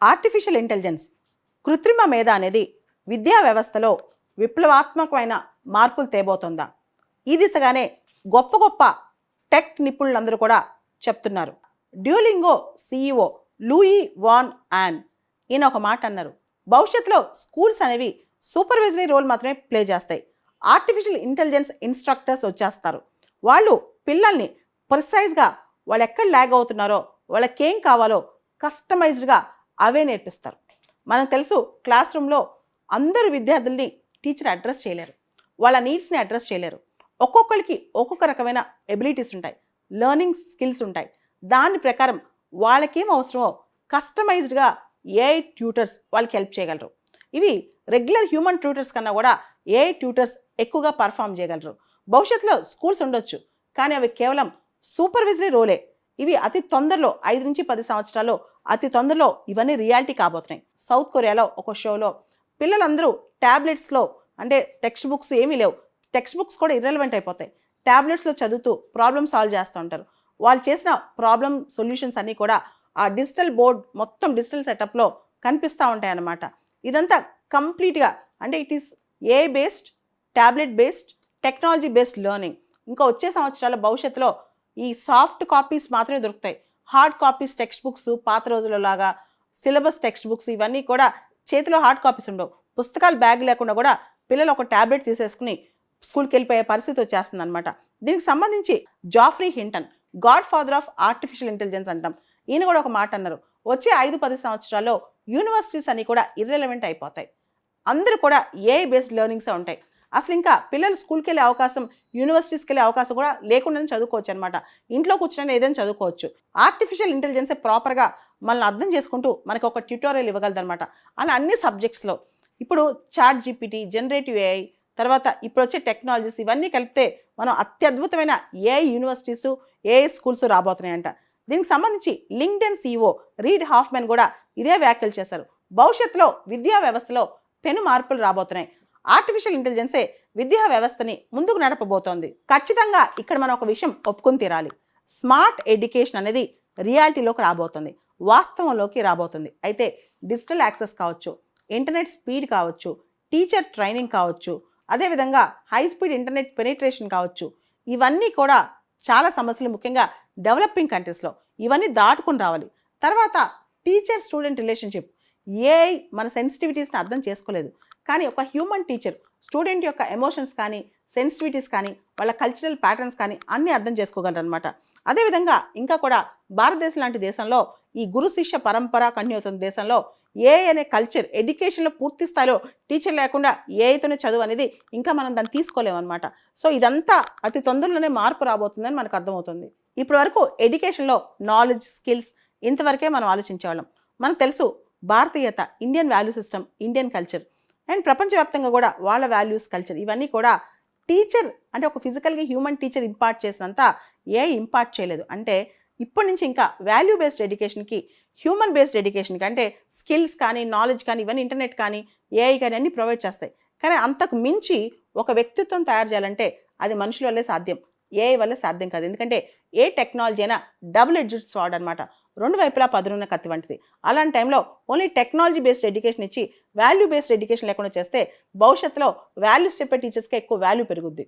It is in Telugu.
ఆర్టిఫిషియల్ ఇంటెలిజెన్స్ కృత్రిమ మేధ అనేది విద్యా వ్యవస్థలో విప్లవాత్మకమైన మార్పులు తేబోతుందా? ఈ దిశగానే గొప్ప గొప్ప టెక్ నిపుణులందరూ కూడా చెప్తున్నారు. Duolingo CEO Luis von Ahn ఈయన ఒక మాట అన్నారు. భవిష్యత్తులో స్కూల్స్ అనేవి సూపర్వైజరీ రోల్ మాత్రమే ప్లే చేస్తాయి. ఆర్టిఫిషియల్ ఇంటెలిజెన్స్ ఇన్స్ట్రక్టర్స్ వచ్చేస్తారు. వాళ్ళు పిల్లల్ని ప్రిసైజ్గా వాళ్ళు ఎక్కడ ల్యాగ్ అవుతున్నారో, వాళ్ళకేం కావాలో కస్టమైజ్డ్గా అవే నేర్పిస్తారు. మనకు తెలుసు, క్లాస్ రూమ్లో అందరు విద్యార్థుల్ని టీచర్ అడ్రస్ చేయలేరు, వాళ్ళ నీడ్స్ని అడ్రస్ చేయలేరు. ఒక్కొక్కరికి ఒక్కొక్క రకమైన ఎబిలిటీస్ ఉంటాయి, లెర్నింగ్ స్కిల్స్ ఉంటాయి. దాని ప్రకారం వాళ్ళకేం అవసరమో కస్టమైజ్డ్గా ఏఐ ట్యూటర్స్ వాళ్ళకి హెల్ప్ చేయగలరు. ఇవి రెగ్యులర్ హ్యూమన్ ట్యూటర్స్ కన్నా కూడా ఏఐ ట్యూటర్స్ ఎక్కువగా పర్ఫామ్ చేయగలరు. భవిష్యత్తులో స్కూల్స్ ఉండొచ్చు, కానీ అవి కేవలం సూపర్విజరీ రోలే. ఇవి అతి తొందరలో 5 నుంచి 10 సంవత్సరాల్లో అతి తొందరలో ఇవన్నీ రియాలిటీ కాబోతున్నాయి. సౌత్ కొరియాలో ఒక షోలో పిల్లలందరూ ట్యాబ్లెట్స్లో, అంటే టెక్స్ట్ బుక్స్ ఏమీ లేవు, టెక్స్ట్ బుక్స్ కూడా ఇర్రెలవెంట్ అయిపోతాయి, ట్యాబ్లెట్స్లో చదువుతూ ప్రాబ్లమ్ సాల్వ్ చేస్తూ ఉంటారు. వాళ్ళు చేసిన ప్రాబ్లమ్ సొల్యూషన్స్ అన్నీ కూడా ఆ డిజిటల్ బోర్డ్ మొత్తం డిజిటల్ సెటప్లో కనిపిస్తూ ఉంటాయి అన్నమాట. ఇదంతా కంప్లీట్గా అంటే it is AI based, tablet based, technology based learning. ఇంకా వచ్చే సంవత్సరాల భవిష్యత్తులో ఈ సాఫ్ట్ కాపీస్ మాత్రమే దొరుకుతాయి. హార్డ్ కాపీస్ టెక్స్ట్ బుక్స్ పాత రోజుల్లో లాగా సిలబస్ టెక్స్ట్ బుక్స్ ఇవన్నీ కూడా చేతిలో హార్డ్ కాపీస్ ఉండవు. పుస్తకాలు బ్యాగ్ లేకుండా కూడా పిల్లలు ఒక ట్యాబ్లెట్ తీసేసుకుని స్కూల్కి వెళ్ళిపోయే పరిస్థితి వచ్చేస్తుంది అనమాట. దీనికి సంబంధించి Geoffrey Hinton, godfather of artificial intelligence అంటాం, ఈయన కూడా ఒక మాట అన్నారు. వచ్చే 5-10 సంవత్సరాల్లో యూనివర్సిటీస్ అన్నీ కూడా ఇర్రెలవెంట్ అయిపోతాయి, అందరూ కూడా ఏఐ బేస్డ్ లెర్నింగ్సే ఉంటాయి. అసలు ఇంకా పిల్లలు స్కూల్కి వెళ్ళే అవకాశం, యూనివర్సిటీస్కి వెళ్ళే అవకాశం కూడా లేకుండానే చదువుకోవచ్చు అనమాట. ఇంట్లో కూర్చొని ఏదైనా చదువుకోవచ్చు. ఆర్టిఫిషియల్ ఇంటెలిజెన్సే ప్రాపర్గా మనల్ని అర్థం చేసుకుంటూ మనకు ఒక ట్యూటోరియల్ ఇవ్వగలదు అనమాట. అలా అన్ని సబ్జెక్ట్స్లో ఇప్పుడు చాట్ జీపీటీ, జనరేటివ్ ఏఐ, తర్వాత ఇప్పుడు వచ్చే టెక్నాలజీస్ ఇవన్నీ కలిపితే మనం అత్యద్భుతమైన ఏఐ యూనివర్సిటీసు, ఏఐ స్కూల్స్ రాబోతున్నాయంట. దీనికి సంబంధించి లింక్డ్ఇన్ సీఈఓ రీడ్ హాఫ్మెన్ కూడా ఇదే వ్యాఖ్యలు చేశారు. భవిష్యత్తులో విద్యా వ్యవస్థలో పెను మార్పులు రాబోతున్నాయి. ఆర్టిఫిషియల్ ఇంటెలిజెన్సే విద్యా వ్యవస్థని ముందుకు నడపబోతోంది. ఖచ్చితంగా ఇక్కడ మనం ఒక విషయం ఒప్పుకొని తీరాలి. స్మార్ట్ ఎడ్యుకేషన్ అనేది రియాలిటీలోకి రాబోతుంది, వాస్తవంలోకి రాబోతుంది. అయితే డిజిటల్ యాక్సెస్ కావచ్చు, ఇంటర్నెట్ స్పీడ్ కావచ్చు, టీచర్ ట్రైనింగ్ కావచ్చు, అదేవిధంగా హై స్పీడ్ ఇంటర్నెట్ పెనిట్రేషన్ కావచ్చు, ఇవన్నీ కూడా చాలా సమస్యలు, ముఖ్యంగా డెవలపింగ్ కంట్రీస్లో ఇవన్నీ దాటుకుని రావాలి. తర్వాత టీచర్ స్టూడెంట్ రిలేషన్షిప్, ఏఐ మన సెన్సిటివిటీస్ని అర్థం చేసుకోలేదు, కానీ ఒక హ్యూమన్ టీచర్ స్టూడెంట్ యొక్క ఎమోషన్స్ కానీ, సెన్సిటివిటీస్ కానీ, వాళ్ళ కల్చరల్ ప్యాటర్న్స్ కానీ అన్నీ అర్థం చేసుకోగలరు అనమాట. అదేవిధంగా ఇంకా కూడా భారతదేశం లాంటి దేశంలో ఈ గురు శిష్య పరంపర కంటిన్యూ అవుతున్న దేశంలో ఏఐ అనే కల్చర్ ఎడ్యుకేషన్లో పూర్తి స్థాయిలో టీచర్ లేకుండా ఏఐతోనే చదువు అనేది ఇంకా మనం దాన్ని తీసుకోలేమన్నమాట. సో ఇదంతా అతి తొందరలోనే మార్పు రాబోతుందని మనకు అర్థమవుతుంది. ఇప్పటి వరకు ఎడ్యుకేషన్లో నాలెడ్జ్, స్కిల్స్ ఇంతవరకే మనం ఆలోచించేవాళ్ళం. మనకు తెలుసు భారతీయత, Indian value system, Indian culture and ప్రపంచవ్యాప్తంగా కూడా వాళ్ళ వాల్యూస్, కల్చర్ ఇవన్నీ కూడా టీచర్ అంటే ఒక ఫిజికల్గా హ్యూమన్ టీచర్ ఇంపార్ట్ చేసినంత ఏఐ ఇంపార్ట్ చేయలేదు. అంటే ఇప్పటి నుంచి ఇంకా వాల్యూ బేస్డ్ ఎడ్యుకేషన్కి, హ్యూమన్ బేస్డ్ ఎడ్యుకేషన్కి, అంటే స్కిల్స్ కానీ, నాలెడ్జ్ కానీ, ఇవన్నీ ఇంటర్నెట్ కానీ, ఏఐ కానీ అన్నీ ప్రొవైడ్ చేస్తాయి. కానీ అంతకు మించి ఒక వ్యక్తిత్వం తయారు చేయాలంటే అది మనుషుల వల్లే సాధ్యం, ఏఐ వల్లే సాధ్యం కాదు. ఎందుకంటే ఏ టెక్నాలజీ అయినా డబుల్ ఎడ్జ్డ్ స్వార్డ్ అనమాట, రెండు వైపులా పదునున్న కత్తి వంటిది. అలాంటి టైంలో ఓన్లీ టెక్నాలజీ బేస్డ్ ఎడ్యుకేషన్ ఇచ్చి వాల్యూ బేస్డ్ ఎడ్యుకేషన్ లేకుండా చేస్తే భవిష్యత్తులో వాల్యూస్ చెప్పే టీచర్స్కి ఎక్కువ వాల్యూ పెరుగుద్ది.